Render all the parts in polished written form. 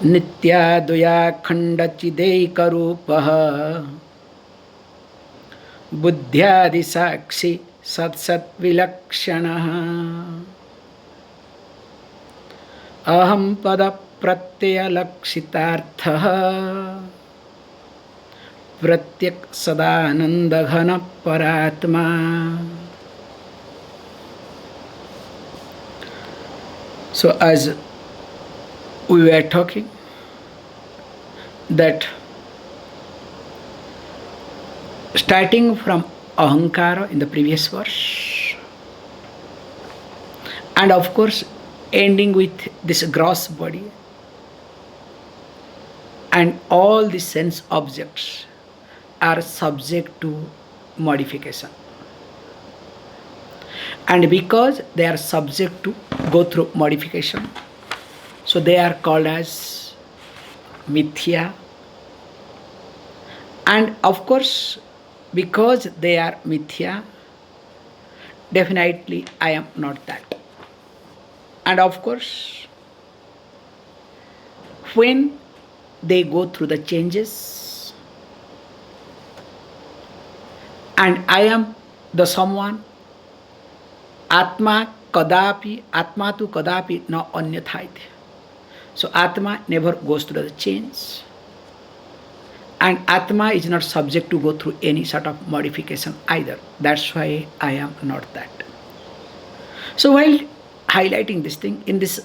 नित्याद्वयाखण्डचिदैकरूपः बुद्ध्यादिसाक्षी सत्सद्विलक्षणः अहं पदप्रत्ययलक्षितार्थः प्रत्यक् सदानन्दघनः परात्मा. So as we were talking that starting from ahankara in the previous verse and of course ending with this gross body and all the sense objects are subject to modification, and because they are subject to go through modification, so they are called as mithya. And of course, because they are mithya, definitely I am not that. And of course, when they go through the changes and I am the someone, Atma kadapi, Atma tu kadapi na anyathaiti. So Atma never goes through the change, and Atma is not subject to go through any sort of modification either. That's why I am not that. So while highlighting this thing, in this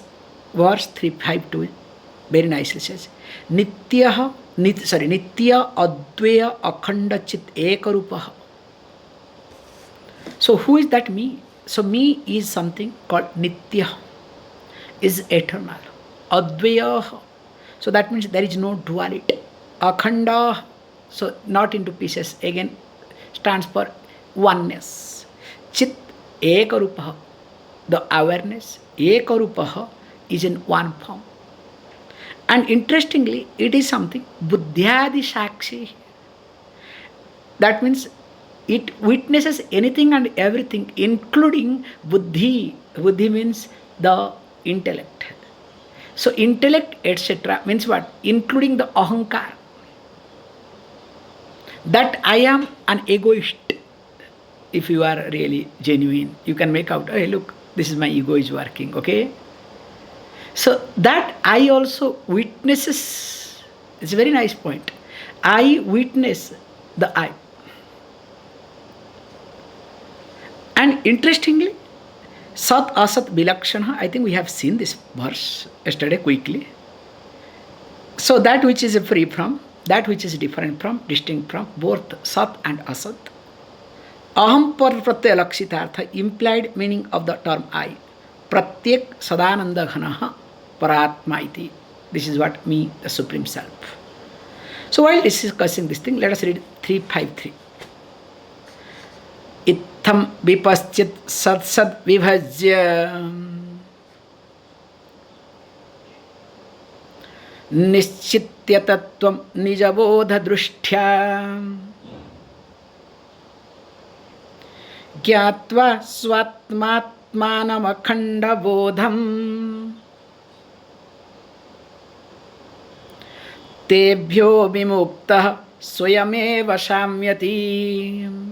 verse 352, very nicely says, Nitya Advaya Akhanda Chit Ekarupaha. So who is that me? So me is something called Nitya, is eternal. Advaya, so that means there is no duality. Akhanda, so not into pieces, again stands for oneness. Chit Ekarupaha, the awareness, Ekarupaha is in one form. And interestingly, it is something Buddhyadi Sakshi. That means it witnesses anything and everything, including Buddhi. Buddhi means the intellect. So intellect, etc. means what? Including the ahankar. That I am an egoist. If you are really genuine, you can make out, hey look, this is my ego is working, okay? So that I also witnesses, it's a very nice point. I witness the I. And interestingly, Sat Asat Vilakshana, I think we have seen this verse yesterday quickly. So that which is free from, that which is different from, distinct from both Sat and Asat. Aham pratyaya lakshitartha, implied meaning of the term I. Pratyak sadananda ghanaha paratma iti. This is what me, the Supreme Self. So while discussing this thing, let us read 353. Itham vipaschit sat sat vibhajya nischitya tattvam nijabodha drushtya gyatva swatmatmanam akhanda bodham tebhyo vimuktah swayameva shamyati.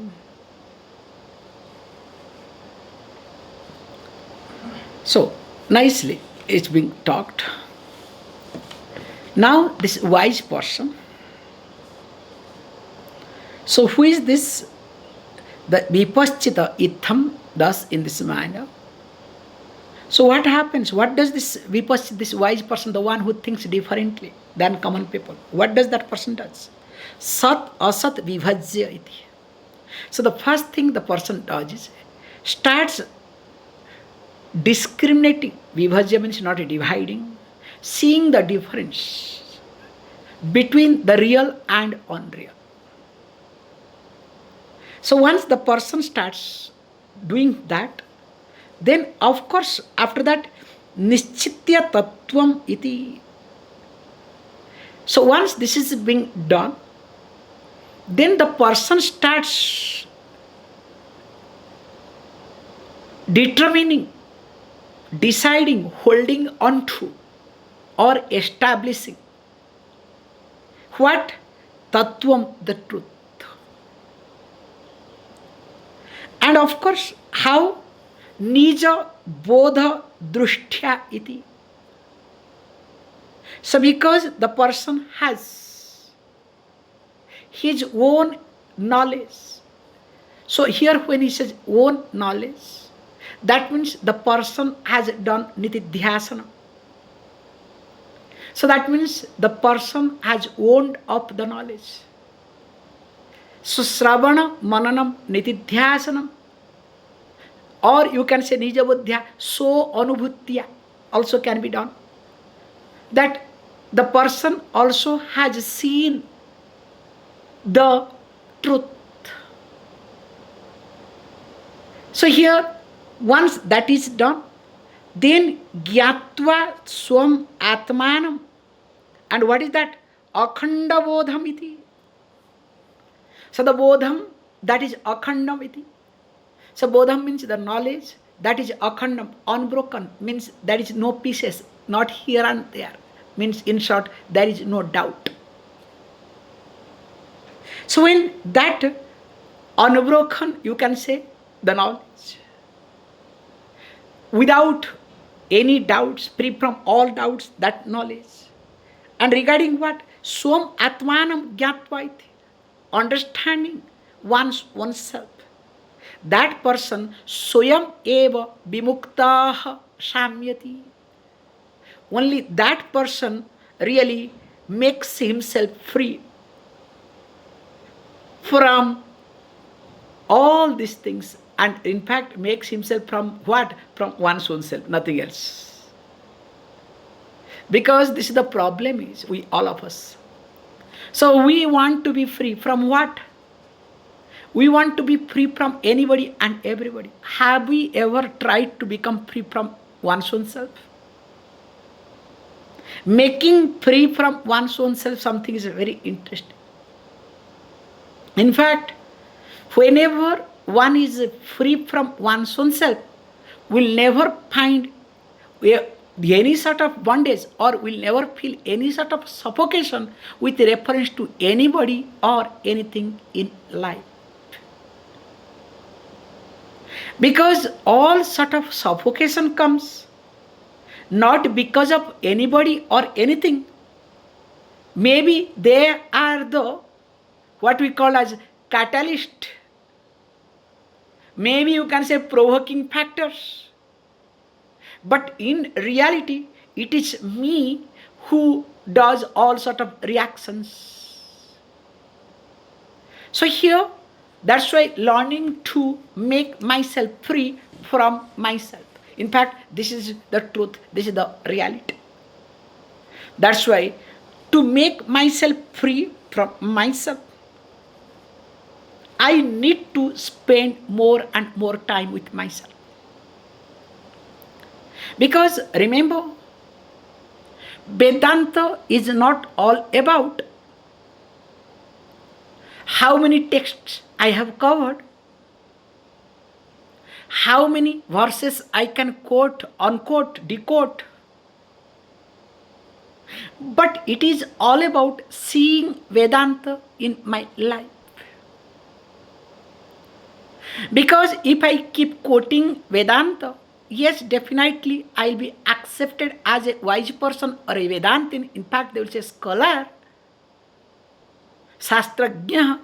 So, nicely it's being talked. Now, this wise person. So, who is this? The vipaschita itham does in this manner. So, what happens? What does this vipaschita, this wise person, the one who thinks differently than common people, what does that person does? Sat asat vibhajya iti. So, the first thing the person does is starts discriminating. Vibhajya means not dividing, seeing the difference between the real and unreal. So once the person starts doing that, then of course after that nischitya tattvam iti. So once this is being done, then the person starts determining, deciding, holding on to or establishing what? Tattvam, the truth. And of course, how? Nija bodha drushtya iti. So because the person has his own knowledge. So here when he says own knowledge, that means the person has done nitidhyasana. So that means the person has owned up the knowledge. So Sravana, Mananam, Nitidhyasanam. Or you can say Nijabuddhya, so Anubhutya also can be done. That the person also has seen the truth. So here, once that is done, then Gyatva Swam Atmanam. And what is that? Akhanda Bodham iti. So the Bodham, that is Akhandam iti. So Bodham means the knowledge, that is Akhandam, unbroken, means there is no pieces, not here and there. Means in short, there is no doubt. So when that unbroken, you can say, the knowledge, without any doubts, free from all doubts, that knowledge. And regarding what? Swam Atmanam Gyatvaiti, understanding oneself. That person, Soyam Eva Bimuktaha Shamyati. Only that person really makes himself free from all these things, and in fact makes himself from what? From one's own self, nothing else. Because this is the problem, is we all of us. So we want to be free from what? We want to be free from anybody and everybody. Have we ever tried to become free from one's own self? Making free from one's own self, something is very interesting. In fact, whenever one is free from one's own self, will never find any sort of bondage, or will never feel any sort of suffocation with reference to anybody or anything in life. Because all sort of suffocation comes not because of anybody or anything. Maybe they are the what we call as catalyst. Maybe you can say provoking factors. But in reality, it is me who does all sort of reactions. So here, that's why learning to make myself free from myself. In fact, this is the truth, this is the reality. That's why to make myself free from myself, I need to spend more and more time with myself. Because remember, Vedanta is not all about how many texts I have covered, how many verses I can quote, unquote, decode. But it is all about seeing Vedanta in my life. Because if I keep quoting Vedanta, yes, definitely I'll be accepted as a wise person or a Vedantin. In fact, they will say scholar, Shastrajna.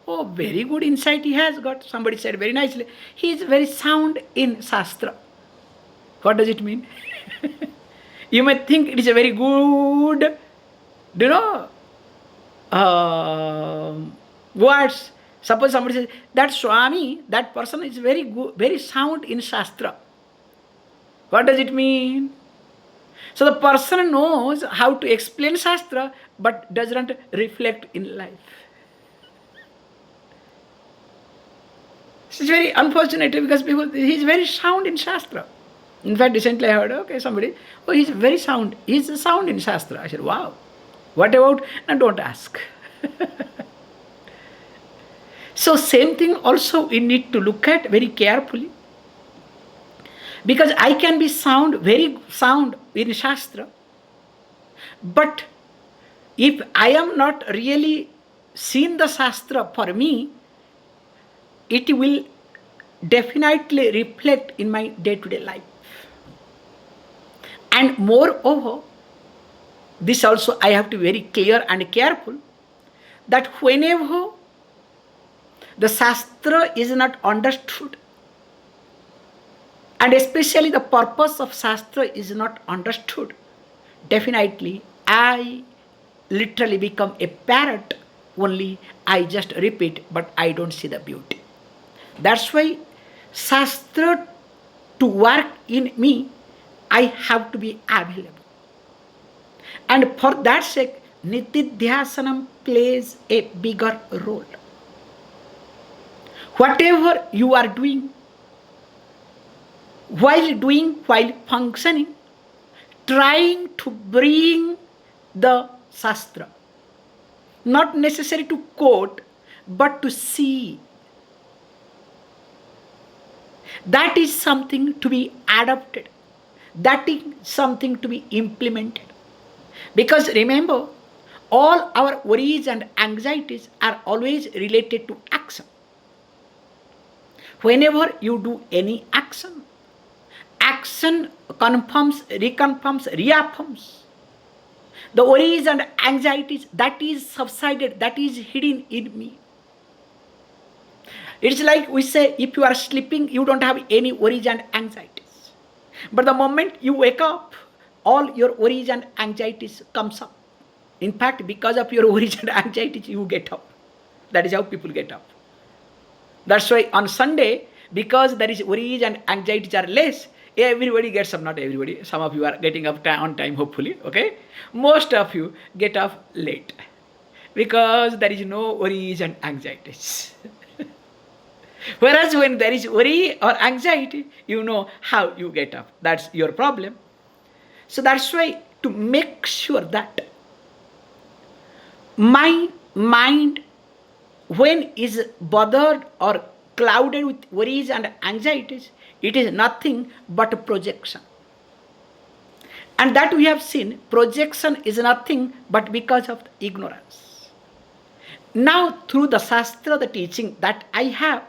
Oh, very good insight he has got. Somebody said very nicely, he is very sound in Shastra. What does it mean? You may think it is a very good, words. Suppose somebody says, that Swami, that person is very good, very sound in Shastra. What does it mean? So the person knows how to explain Shastra, but does not reflect in life. It's very unfortunate because people, he is very sound in Shastra. In fact, recently I heard, somebody, he's very sound. He's sound in Shastra. I said, wow. What about? Now don't ask. So same thing also we need to look at very carefully. Because I can be very sound in Shastra, But if I am not really seen the Shastra, for me, it will definitely reflect in my day-to-day life. And moreover, this also I have to be very clear and careful, that whenever the Shastra is not understood, and especially the purpose of Shastra is not understood, definitely I literally become a parrot, only I just repeat, but I don't see the beauty. That's why Shastra, to work in me, I have to be available. And for that sake, Nitidhyasanam plays a bigger role. Whatever you are doing, while functioning, trying to bring the Shastra, not necessary to quote, but to see. That is something to be adopted. That is something to be implemented. Because remember, all our worries and anxieties are always related to action. Whenever you do any action, action confirms, reconfirms, reaffirms. The worries and anxieties, that is subsided, that is hidden in me. It's like we say, if you are sleeping, you don't have any worries and anxieties. But the moment you wake up, all your worries and anxieties comes up. In fact, because of your worries and anxieties, you get up. That is how people get up. That's why on Sunday, because there is worries and anxieties are less, everybody gets up. Not everybody. Some of you are getting up on time, hopefully. Okay. Most of you get up late because there is no worries and anxieties. Whereas when there is worry or anxiety, you know how you get up. That's your problem. So that's why, to make sure that my mind, when is bothered or clouded with worries and anxieties, it is nothing but a projection. And that we have seen, projection is nothing but because of ignorance. Now, through the Shastra, the teaching that I have,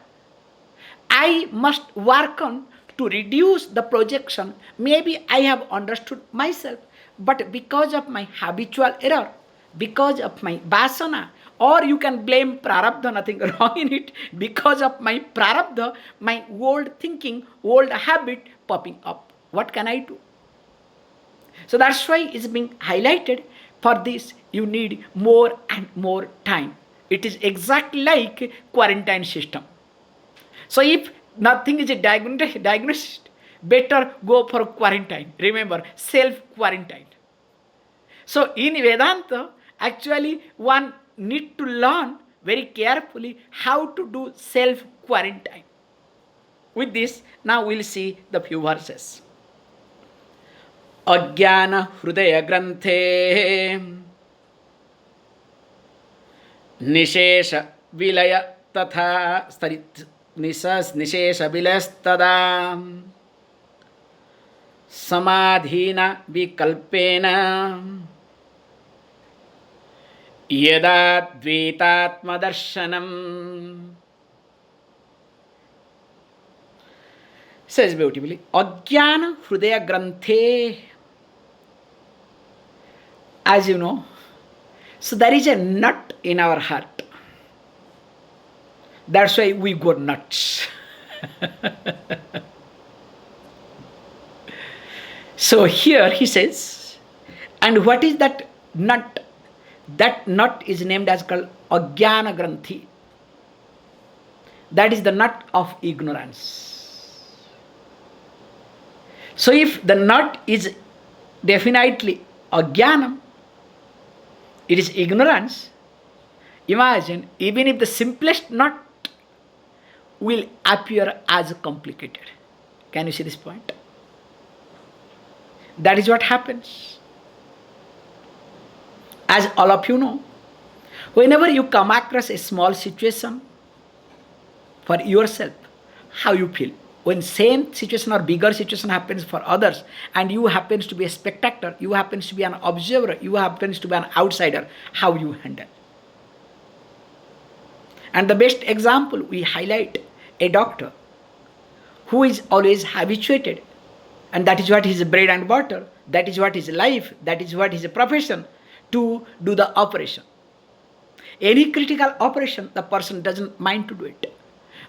I must work on to reduce the projection. Maybe I have understood myself, but because of my habitual error, because of my vasana, or you can blame prarabdha, nothing wrong in it, because of my prarabdha, my old thinking, old habit popping up. What can I do? So that's why it's being highlighted. For this, you need more and more time. It is exactly like quarantine system. So if nothing is diagnosed, better go for quarantine. Remember, self-quarantine. So in Vedanta, actually one need to learn very carefully how to do self-quarantine. With this, now we'll see the few verses. Ajnana Hrudaya Granthe Nishesha Vilaya Tatha Starit Nishesha Vilastada Samadhina Vikalpena Yada Dvitatma Darshanam. Says beautifully, Ajnana Hrudaya Granthe. As you know, so there is a nut in our heart. That's why we go nuts. So here he says, and what is that nut? That nut is named as called Ajnana Granthi. That is the nut of ignorance. So if the nut is definitely Ajnanam, it is ignorance. Imagine, even if the simplest nut will appear as complicated. Can you see this point? That is what happens. As all of you know, whenever you come across a small situation for yourself, how you feel? when same situation or bigger situation happens for others, and you happens to be a spectator, you happens to be an observer, you happens to be an outsider, how you handle? And the best example we highlight a doctor who is always habituated, and that is what his bread and butter, that is what his life, that is what his profession, to do the operation. Any critical operation, the person doesn't mind to do it.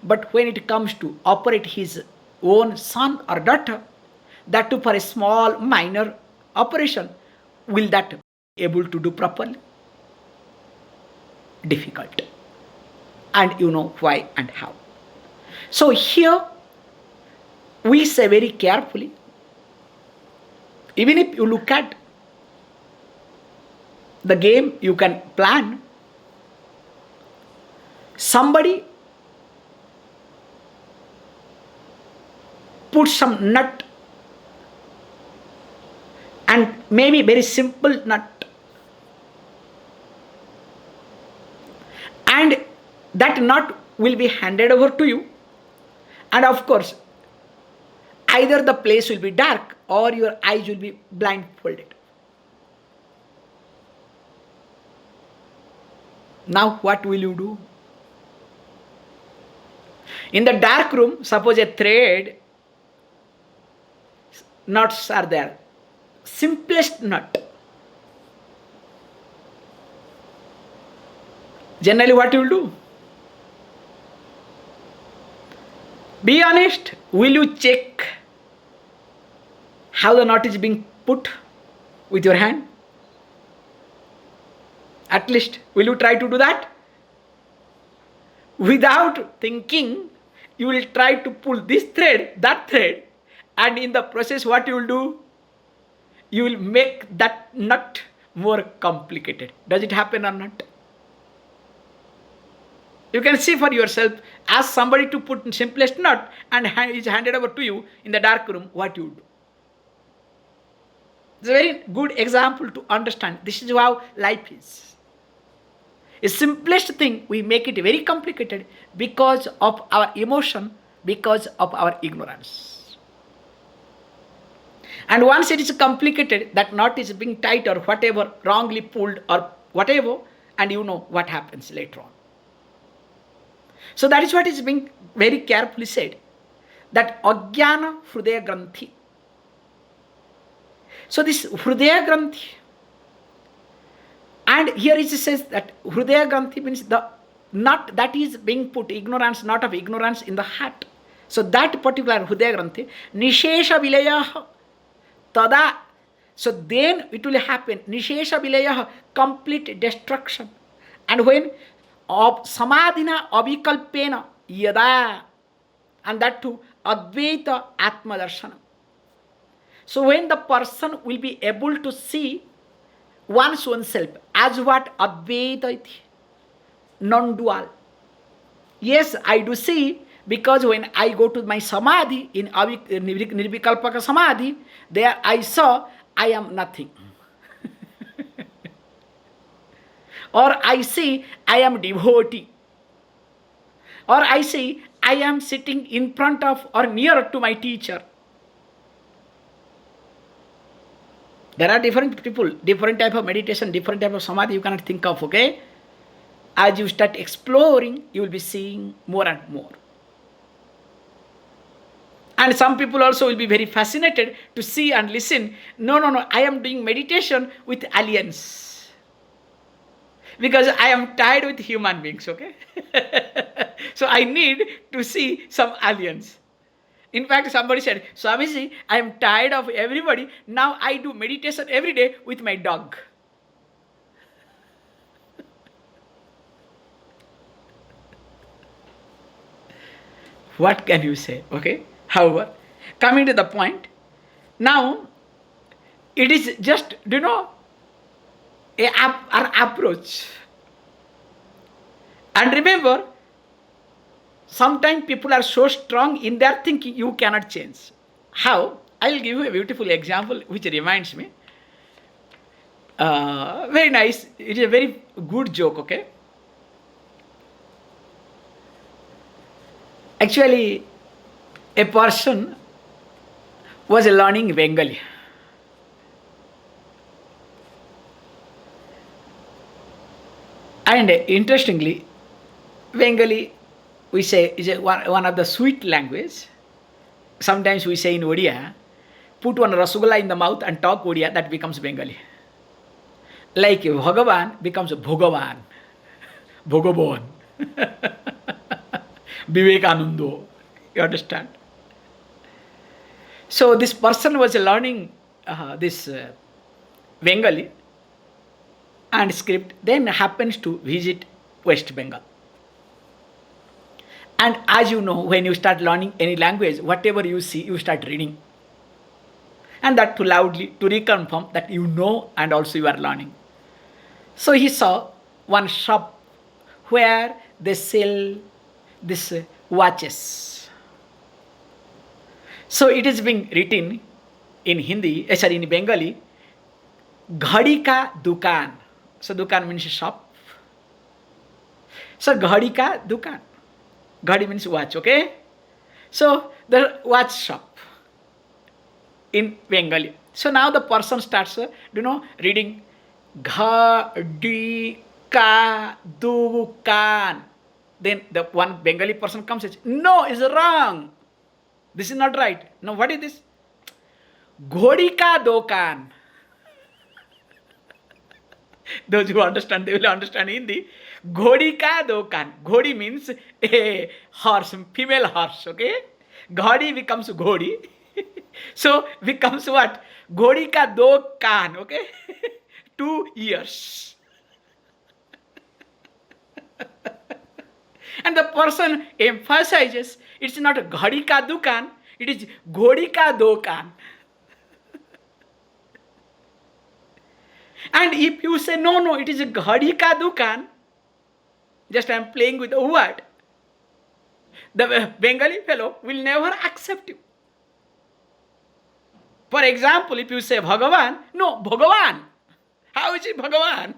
But when it comes to operate his own son or daughter, that too for a small minor operation, will that be able to do properly? Difficult. And you know why and how. So here we say very carefully, even if you look at the game you can plan, somebody put some nut, and maybe very simple nut, and that nut will be handed over to you, and of course either the place will be dark or your eyes will be blindfolded. Now what will you do? In the dark room, suppose a thread, nuts are there, simplest nut. Generally what you will do? Be honest, will you check how the knot is being put with your hand? At least, will you try to do that? Without thinking, you will try to pull this thread, that thread, and in the process what you will do? You will make that nut more complicated. Does it happen or not? You can see for yourself, ask somebody to put simplest nut and is handed over to you in the dark room, what you do. It's a very good example to understand. This is how life is. The simplest thing, we make it very complicated because of our emotion, because of our ignorance. And once it is complicated, that knot is being tight or whatever, wrongly pulled or whatever, and you know what happens later on. So that is what is being very carefully said, that Ajnana Hrudaya Granthi. So this Hrudaya Granthi, and here it says that Hrudaya Granthi means the knot that is being put, ignorance, knot of ignorance in the heart. So that particular Hrudaya Granthi, Nishesha Vilayah Tada. So then it will happen, Nishesha Vilayah, complete destruction. And when Samadhina Avikalpena Yada, and that too Advaita Atma Darshana. So when the person will be able to see oneself as what Advaita iti, non-dual. Yes, I do see, because when I go to my Samadhi, in Nirvikalpaka Samadhi, there I saw I am nothing. Or I see I am devotee. Or I see I am sitting in front of or near to my teacher. There are different people, different type of meditation, different type of samadhi you cannot think of, okay? As you start exploring, you will be seeing more and more. And some people also will be very fascinated to see and listen. No, I am doing meditation with aliens. Because I am tired with human beings, okay? So I need to see some aliens. In fact, somebody said, Swamiji, I am tired of everybody. Now I do meditation every day with my dog. What can you say, okay? However, coming to the point, now it is just, our approach. And remember, sometimes people are so strong in their thinking, you cannot change. How? I will give you a beautiful example which reminds me. Very nice. It is a very good joke, okay? Actually, A person was learning Bengali. And interestingly, Bengali, we say, is one of the sweet language. Sometimes we say in Odia, put one rasgulla in the mouth and talk Odia, that becomes Bengali. Like Bhagavan becomes Bhogavan, Bhogavan, Vivekanando. You understand? So this person was learning this Bengali and script, then happens to visit West Bengal. And as you know, when you start learning any language, whatever you see, you start reading. And that too loudly to reconfirm that you know and also you are learning. So he saw one shop where they sell this watches. So it is being written in Hindi, in Bengali, Ghadi ka dukan. So dukan means shop. So Ghadi ka dukan. Ghadi means watch, okay? So the watch shop in Bengali. So now the person starts, reading Ghadi ka dukan. Then the one Bengali person comes and says, no, it's wrong. This is not right. Now what is this? Ghodi ka dokan. Those who understand, they will understand Hindi. Ghodi ka dokan. Ghodi means a horse, female horse, okay? Ghadi becomes Ghodi. So becomes what? Ghodi ka dokan, okay? 2 years. And the person emphasizes, it's not Ghadi ka dukan, it is Ghodi ka dokan. And if you say, no, it is a Ghadi ka dukan, just I am playing with a word, the Bengali fellow will never accept you. For example, if you say Bhagavan, no, Bhagavan. How is it Bhagavan?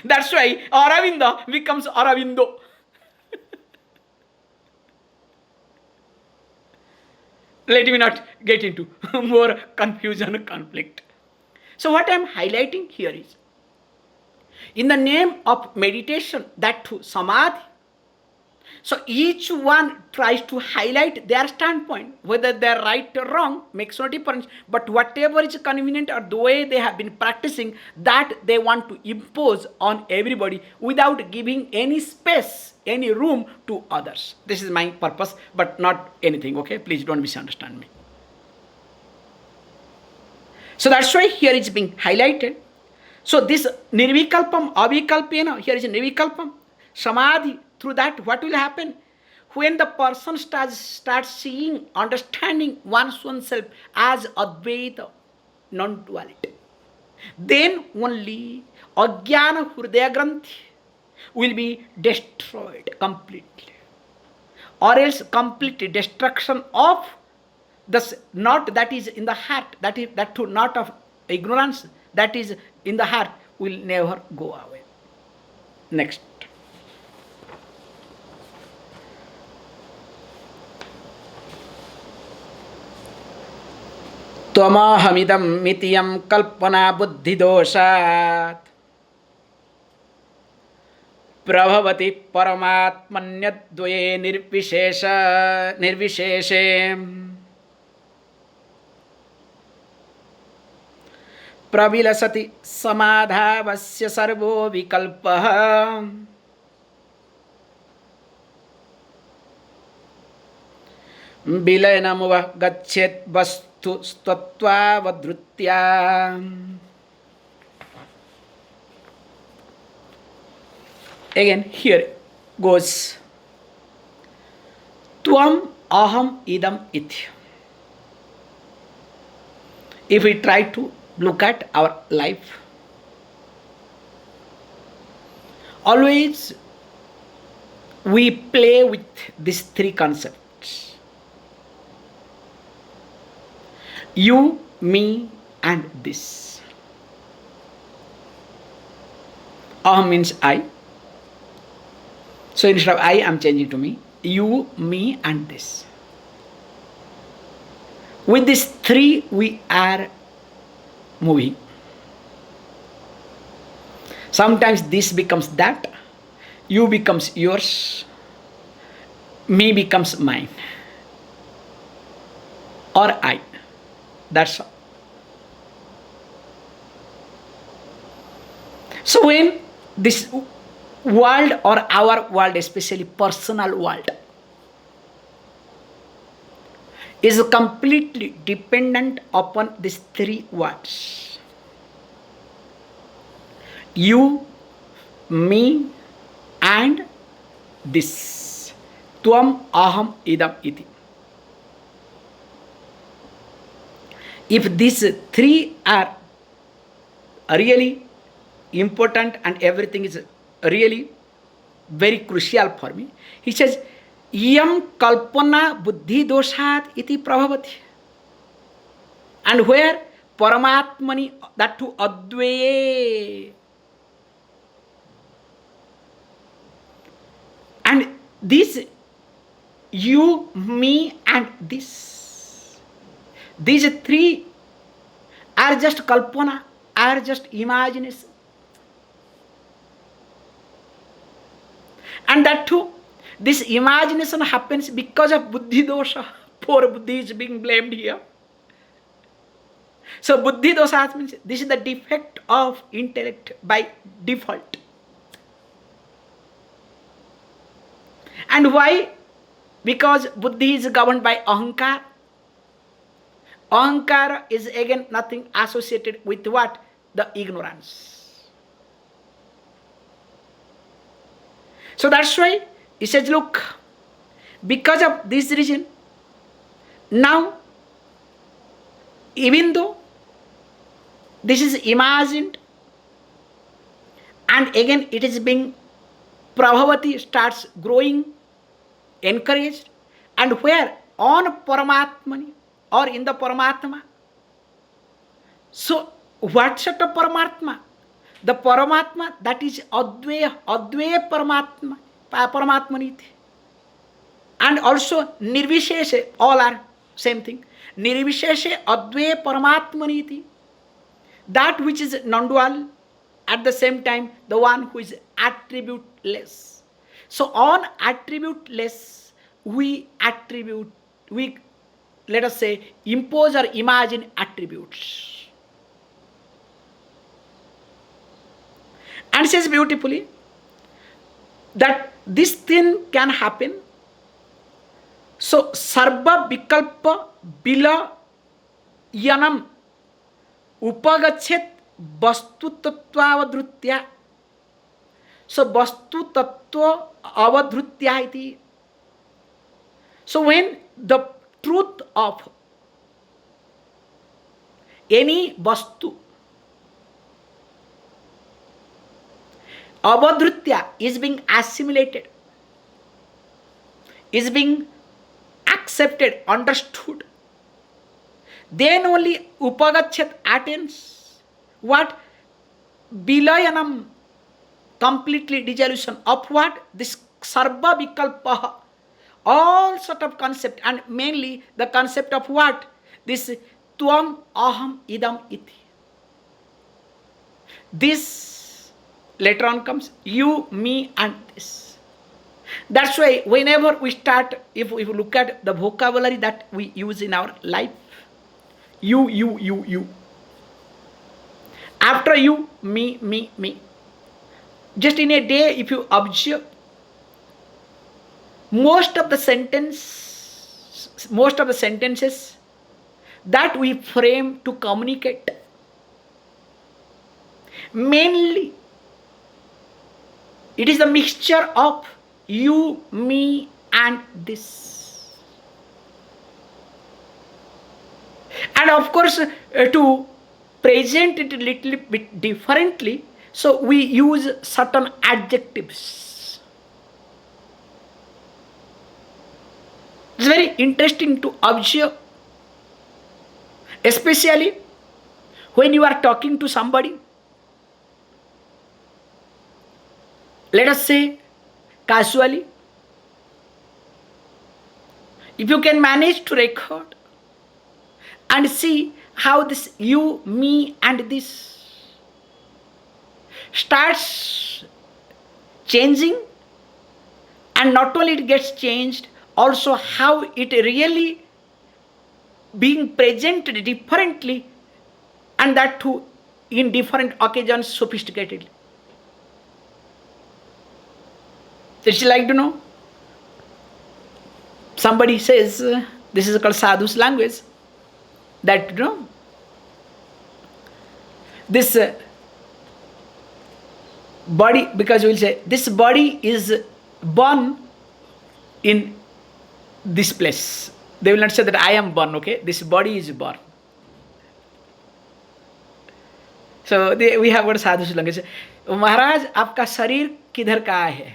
That's why Aravinda becomes Aravindo. Let me not get into more confusion and conflict. So what I am highlighting here is, in the name of meditation, that too samadhi, so each one tries to highlight their standpoint. Whether they are right or wrong makes no difference. But whatever is convenient or the way they have been practicing, that they want to impose on everybody without giving any space, any room to others. This is my purpose, but not anything, okay? Please don't misunderstand me. So that's why here it's being highlighted. So this nirvikalpam, avikalpena, here is nirvikalpam, samadhi. Through that, what will happen? When the person starts seeing, understanding oneself as Advaita, non-duality, then only Ajnana Hridaya Granthi will be destroyed completely. Or else complete destruction of the knot that is in the heart, that too not of ignorance, that is in the heart, will never go away. Next. त्वमहमिदं मितियं कल्पना बुद्धिदोषात् प्रभवति परमात्मन्यद्वये निर्विशेषे प्रविलसति समाधावस्य servo विकल्पः विलयनमुव गच्छेत् वस्तु स्तत्वावधृत्या. Again here goes Tvam aham idam iti. If we try to look at our life, always we play with these three concepts: you, me, and this. Aham means I. So instead of I am changing to me. You, me, and this. With these three, we are moving. Sometimes this becomes that, you becomes yours, me becomes mine, or I. That's all. So when this world, or our world, especially personal world, is completely dependent upon these three words: you, me, and this. Tvam, aham, idam, iti. If these three are really important and everything is really very crucial for me, he says, yam kalpana buddhi doshat iti prabhavati. And where paramatmani, that to adveye. And this you, me, and this, these three are just kalpana, are just imagination. And that too, this imagination happens because of buddhi dosha. Poor buddhi is being blamed here. So buddhi dosha means this is the defect of intellect by default. And why? Because buddhi is governed by ahankar. Ahankara is again nothing associated with what? The ignorance. So that's why he says, look, because of this reason, now, even though this is imagined, and again it is being, prabhavati starts growing, encouraged, and where? On Paramatmani, or in the Paramatma. So, what sort of Paramatma? The Paramatma that is Adveya, Adveya Paramatma, Paramatmaniti. And also Nirvisheshe, all are same thing. Nirvisheshe Adveya Paramatmaniti. That which is non-dual, at the same time, the one who is attributeless. So, on attributeless, we attribute, we, let us say, impose or imagine attributes. And says beautifully that this thing can happen. So, sarva vikalpa bila yanam upagachet vastu tattva avadhrutya. So, vastu tattva avadhrutya iti. So, when the truth of any vastu avadhrutya is being assimilated, is being accepted, understood, then only upagachet attains what? Bilayanam, completely dissolution of what? This sarva vikalpa, all sort of concept, and mainly the concept of what? This tvam aham idam iti. This later on comes you, me, and this. That's why whenever we start, if we look at the vocabulary that we use in our life, you. After you, me. Just in a day, if you observe, most of the sentences that we frame to communicate, mainly it is the mixture of you, me, and this. And of course, to present it a little bit differently, so we use certain adjectives. It's very interesting to observe, especially when you are talking to somebody. Let us say, casually. If you can manage to record and see how this you, me, and this starts changing, and not only it gets changed, also how it really being presented differently, and that too in different occasions sophisticatedly. It's like, somebody says, this is called sadhu's language, that this body, because we will say this body is born in this place. They will not say that I am born, okay? This body is born. So we have got sadhu's language. महाराज आपका शरीर किधर का है?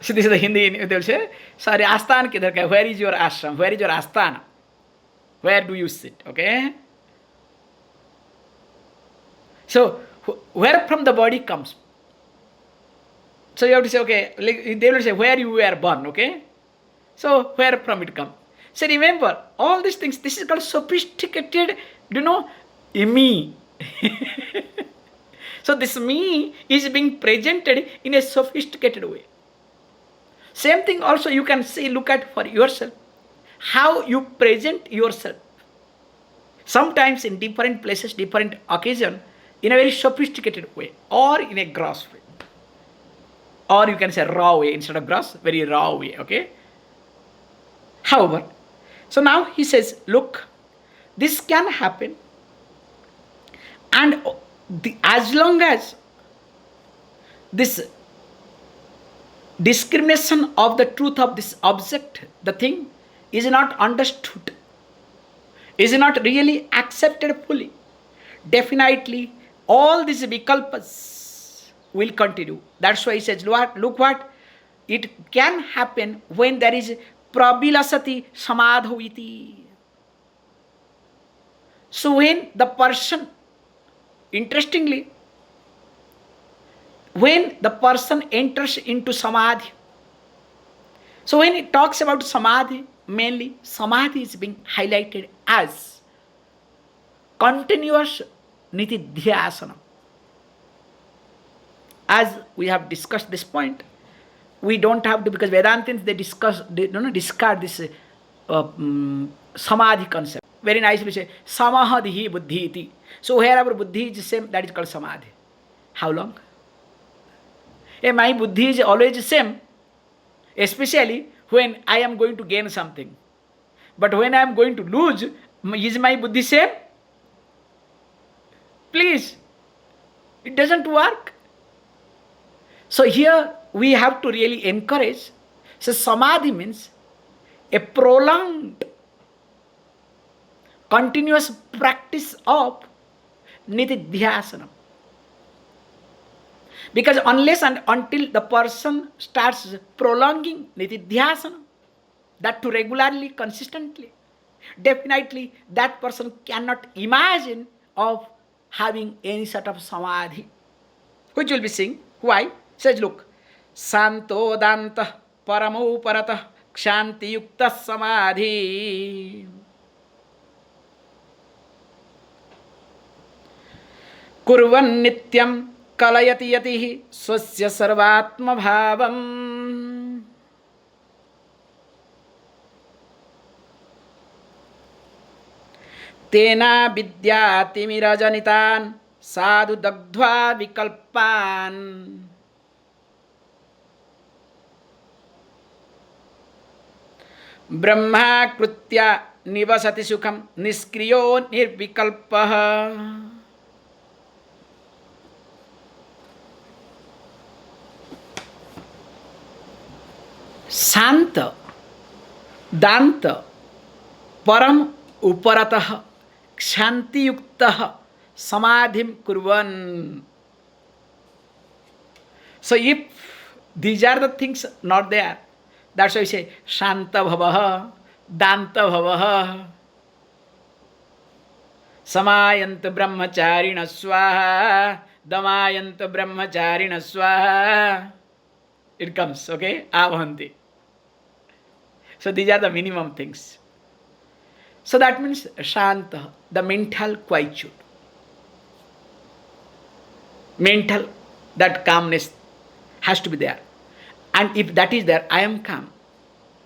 So this is the Hindi. They will say, sorry, Astana kidhar ka hai? Where is your ashram? Where is your Astana? Where do you sit? Okay? So, where from the body comes? So you have to say, okay, they will say, where you were born, okay? So, where from it comes? So remember, all these things, this is called sophisticated, me. So this me is being presented in a sophisticated way. Same thing also you can see, look at for yourself, how you present yourself. Sometimes in different places, different occasion, in a very sophisticated way, or in a gross way. Or you can say raw way, instead of gross, very raw way, okay? However, so now he says, look, this can happen, and as long as this discrimination of the truth of this object, the thing, is not understood, is not really accepted fully, definitely all these vikalpas will continue. That's why he says, look what, it can happen when there is prabilasati samadhoviti. So when the person, interestingly, when the person enters into samadhi, so when it talks about samadhi, mainly samadhi is being highlighted as continuous nitidhyasana. As we have discussed this point, we don't have to, because Vedantins, they discard this samadhi concept. Very nicely say, samahadhi buddhi iti. So wherever buddhi is the same, that is called samadhi. How long? My buddhi is always the same, especially when I am going to gain something. But when I am going to lose, is my buddhi same? Please, it doesn't work. So here we have to really encourage. So samadhi means a prolonged, continuous practice of nitidhyasana. Because unless and until the person starts prolonging nitidhyasana, that too regularly, consistently, definitely that person cannot imagine of having any sort of samadhi, which will be seen. Why? Says, look, santo danta paramo parata kshanti yukta samadhi kurvan nityam kalayati yatihi swasya sarvatma bhavam. Tena vidyati mirajanitan sadhu dagdva vikalpan. Brahma krutya nivasati sukham niskriyo nirvikalpaha. Santa danta param uparatah kshanti yuktah samadhim kurvan. So if these are the things not there, that's why we say shanta bhavaha, danta bhavaha, samayant brahmacharina swaha, Damayanta brahmacharina swaha. It comes, okay? Avanti. So these are the minimum things. So that means shanta, the mental quietude. Mental, that calmness has to be there. And if that is there, I am calm.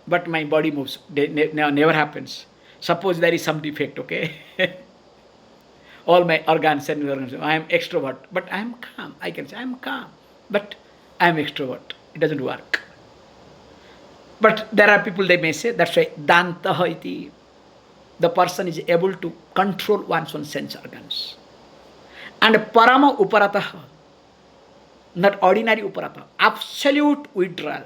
But my body moves. Never happens. Suppose there is some defect, okay? All my organs and organs, I am extrovert, but I am calm. I can say I am calm, but I am extrovert. It doesn't work. But there are people, they may say, that's why dantaha iti. The person is able to control one's own sense organs. And parama uparataha, not ordinary uparata, absolute withdrawal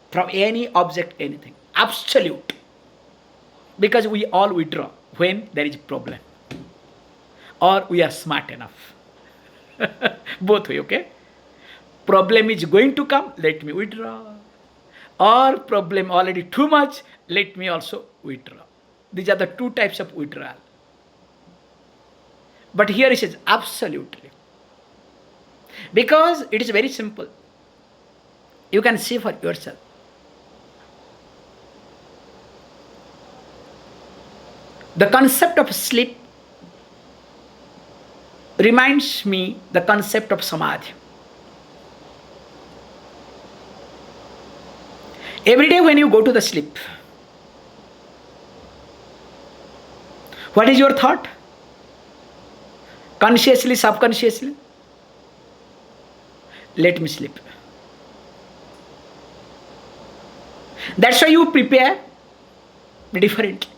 from any object, anything. Absolute. Because we all withdraw when there is a problem. Or we are smart enough. Both way, okay? Problem is going to come, let me withdraw. Or problem already too much, let me also withdraw. These are the two types of withdrawal. But here it says absolutely. Because it is very simple. You can see for yourself. The concept of sleep reminds me the concept of samadhi. Every day when you go to the sleep, what is your thought? Consciously, subconsciously? Let me sleep. That's why you prepare differently.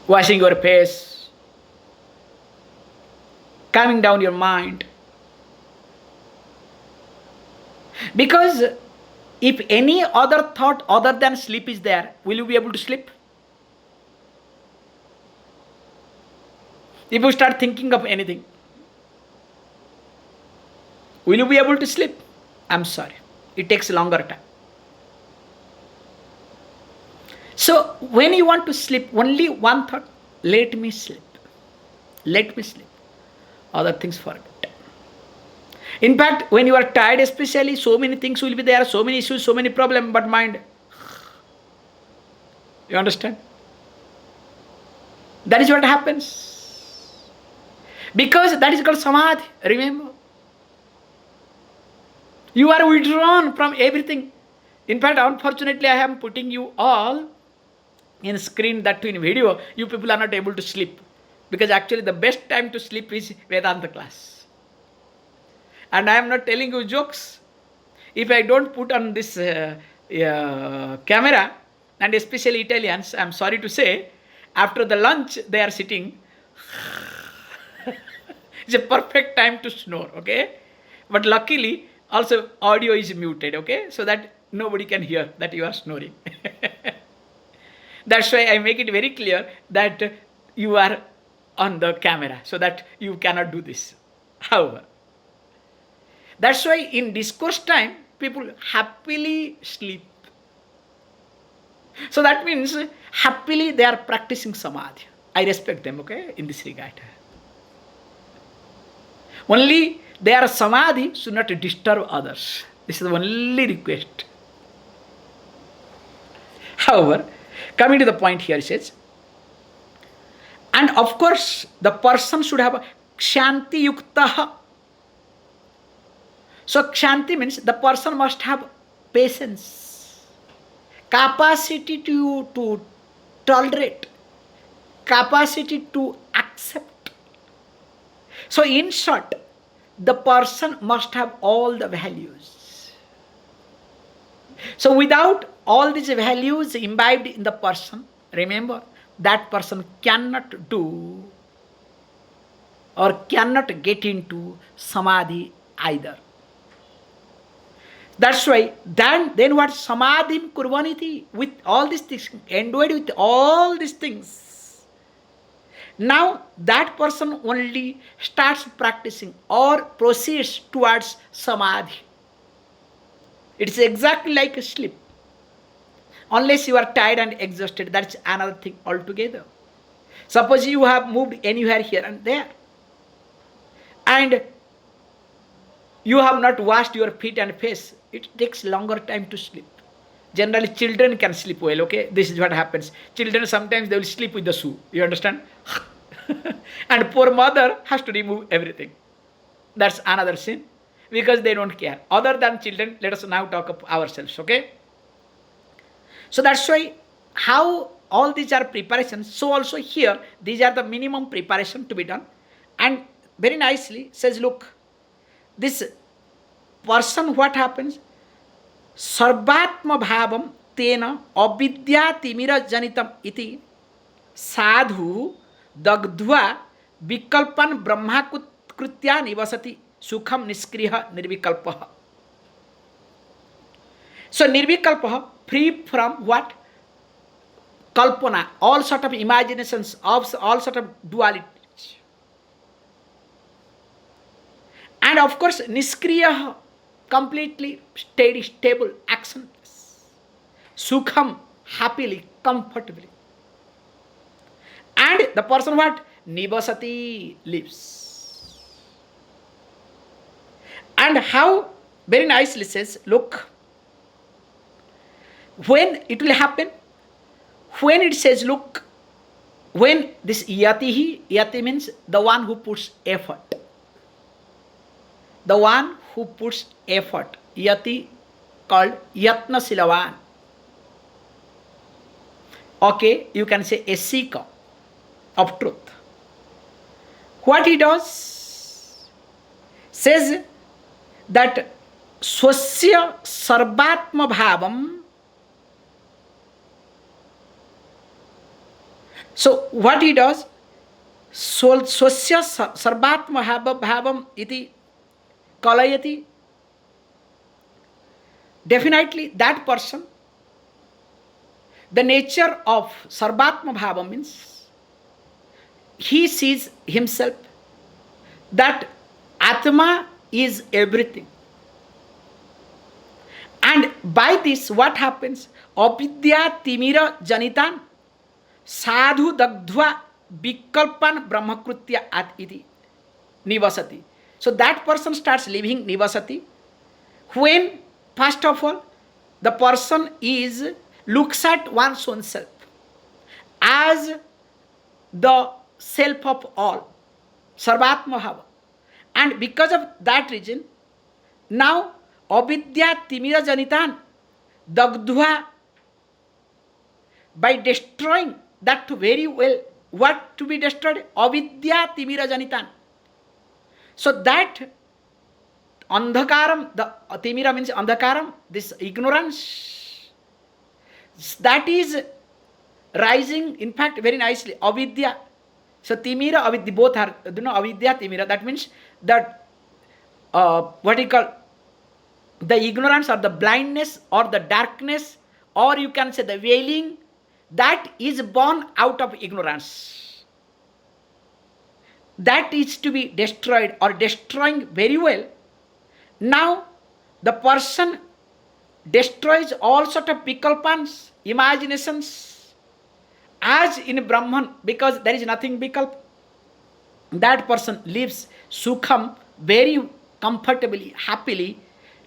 Washing your face, calming down your mind. Because if any other thought other than sleep is there, will you be able to sleep? If you start thinking of anything, will you be able to sleep? I'm sorry. It takes longer time. So when you want to sleep, only one thought, let me sleep. Let me sleep. Other things forget. In fact, when you are tired especially, so many things will be there, so many issues, so many problems, but mind. You understand? That is what happens. Because that is called samadhi, remember? You are withdrawn from everything. In fact, unfortunately, I am putting you all in screen, that too in video. You people are not able to sleep. Because actually the best time to sleep is Vedanta class. And I am not telling you jokes. If I don't put on this camera, and especially Italians, I am sorry to say, after the lunch they are sitting. It's a perfect time to snore, okay? But luckily, also audio is muted, okay? So that nobody can hear that you are snoring. That's why I make it very clear that you are on the camera, so that you cannot do this. However, that's why in discourse time, people happily sleep. So that means happily they are practicing samadhi. I respect them, okay, in this regard. Only their samadhi should not disturb others. This is the only request. However, coming to the point here, it says, and of course, the person should have kshanti yuktaha. So kshanti means the person must have patience, capacity to tolerate, capacity to accept. So in short, the person must have all the values. So without all these values imbibed in the person, remember, that person cannot do or cannot get into samadhi either. That's why then what samadhim kurvaniti, with all these things, endowed with all these things. Now that person only starts practicing or proceeds towards samadhi. It's exactly like a sleep. Unless you are tired and exhausted, that's another thing altogether. Suppose you have moved anywhere here and there. and you have not washed your feet and face, it takes longer time to sleep. Generally, children can sleep well, okay? This is what happens. Children sometimes they will sleep with the shoe. You understand? And poor mother has to remove everything. That's another sin because they don't care. Other than children, let us now talk of ourselves, okay? So that's why how all these are preparations. So also here, these are the minimum preparation to be done. And very nicely says, look, this person, what happens? Sarvatma bhavam tena avidya timira janitam iti sadhu dagdva vikalpan brahmakritya nivasati sukham niskriha nirvikalpaha. So nirvikalpaha, free from what? Kalpana, all sort of imaginations, of all sort of duality. And of course, niskriya, completely steady, stable, actionless. Sukham, happily, comfortably. And the person what? Nivasati, lives. And how, very nicely says, look, when it will happen, when it says, look, when this yati means the one who puts effort. The one who puts effort. Yati called yatna silavan. Okay, you can say a seeker of truth. What he does? Says that swasya sarvatma bhavam. So what he does? Swasya sarvatma bhavam iti kalayati. Definitely that person, the nature of sarvatma bhava means he sees himself that Atma is everything. And by this what happens? Avidya timira janitan sadhu dagdva vikalpan brahmakritya at iti nivasati. So that person starts living nivasati when, first of all, the person looks at one's own self as the self of all, sarvatma bhava. And because of that reason, now avidya timira janitan dagdva, by destroying that very well, what to be destroyed? Avidya timira janitan. So that andhakaram, the timira means andhakaram, this ignorance, that is rising, in fact, very nicely, avidya. So timira, avidya, both are, avidya, timira, that means that, what you call, the ignorance or the blindness or the darkness, or you can say the veiling, that is born out of ignorance. That is to be destroyed or destroying very well. Now, the person destroys all sort of vikalpans, imaginations, as in Brahman, because there is nothing vikalp. That person lives sukham, very comfortably, happily,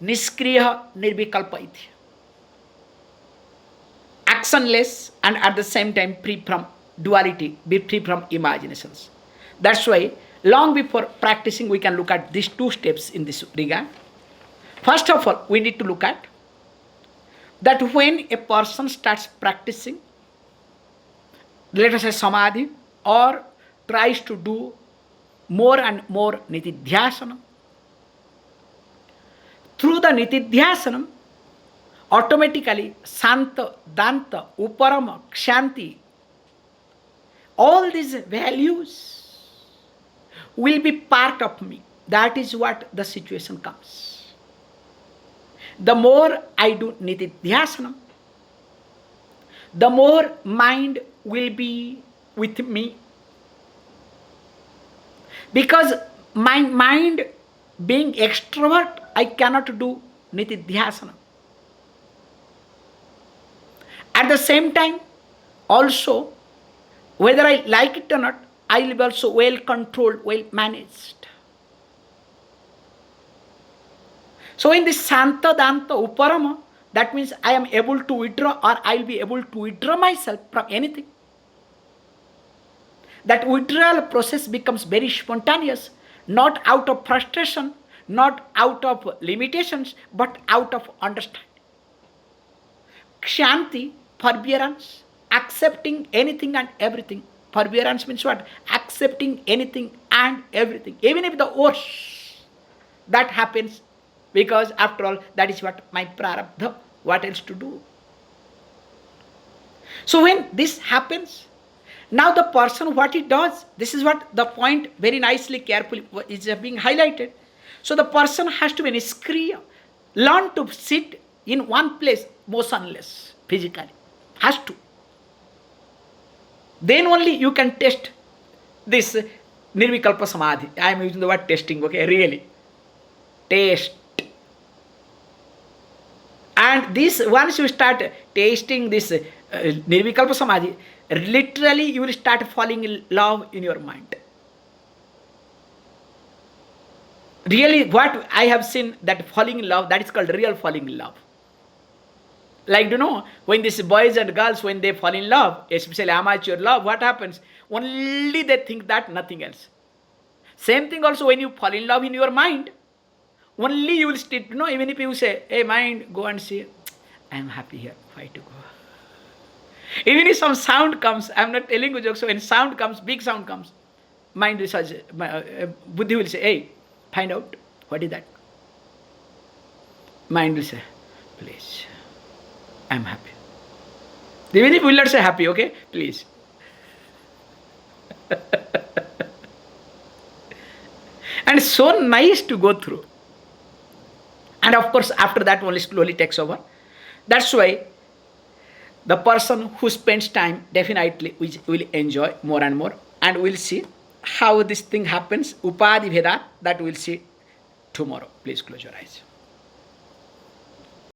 niskriya nirvikalpa iti. Actionless and at the same time free from duality, be free from imaginations. That's why long before practicing we can look at these two steps in this regard. First of all, we need to look at that when a person starts practicing, let us say samadhi, or tries to do more and more nitidhyasanam. Through the nitidhyasanam, automatically Santa, Danta, Uparama, Kshanti, all these values will be part of me. That is what the situation comes. The more I do nitidhyasanam, the more mind will be with me. Because my mind being extrovert, I cannot do nitidhyasanam. At the same time, also, whether I like it or not, I will be also well controlled, well managed. So in this Santa Danta Uparama, that means I am able to withdraw, or I will be able to withdraw myself from anything. That withdrawal process becomes very spontaneous, not out of frustration, not out of limitations, but out of understanding. Kshanti, forbearance, accepting anything and everything. Forbearance means what? Accepting anything and everything. Even if the worst that happens, because after all, that is what my prarabdha, what else to do? So when this happens, now the person, what he does, this is what the point very nicely, carefully is being highlighted. So the person has to be niskriya, learn to sit in one place, motionless, physically. Has to. Then only you can test this nirvikalpa samadhi. I am using the word testing, okay, really. Taste. And this, once you start tasting this nirvikalpa samadhi, literally you will start falling in love in your mind. Really, what I have seen, that falling in love, that is called real falling in love. Like, when these boys and girls, when they fall in love, especially amateur love, what happens? Only they think that, nothing else. Same thing also when you fall in love in your mind, only you will still, even if you say, hey mind, go and see, I am happy here, why to go? Even if some sound comes, I am not telling you jokes, so when sound comes, big sound comes, mind research, Buddhi will say, hey, find out, what is that? Mind will say, please, I am happy. Even if we will not say happy, okay, please. And so nice to go through. And of course, after that only slowly takes over. That's why the person who spends time definitely will enjoy more and more. And we'll see how this thing happens. Upadhi Veda, that we'll see tomorrow. Please close your eyes.